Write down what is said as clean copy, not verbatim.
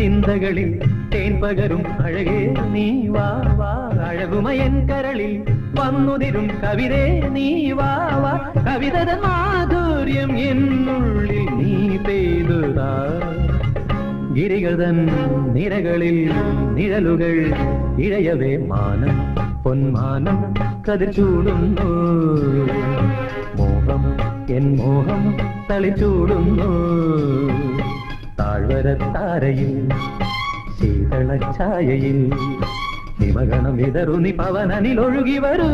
ചിന്തകളിൽ തേൻ പകരും അഴകേ നീ വാ വാ അഴകുമയൻ കരളിൽ വന്നുതിരും കവിതേ നീ വാ വാ കവിതത മാധുര്യം എന്നുള്ളിൽ നീ പെയ്തുതാ ഗിരികതൻ നിരകളിൽ നിഴലുകൾ ഇഴയവേ മാനം പൊന്മാനം കതിർ ചൂടുന്നു മോഹം എൻ മോഹം തളിച്ചൂടുന്നു താഴ്വരത്താരയിൽ ശീതള ഛായയിൽ ഹിമഗണം വിതറുന്നി പവനനിൽ ഒഴുകി വരൂ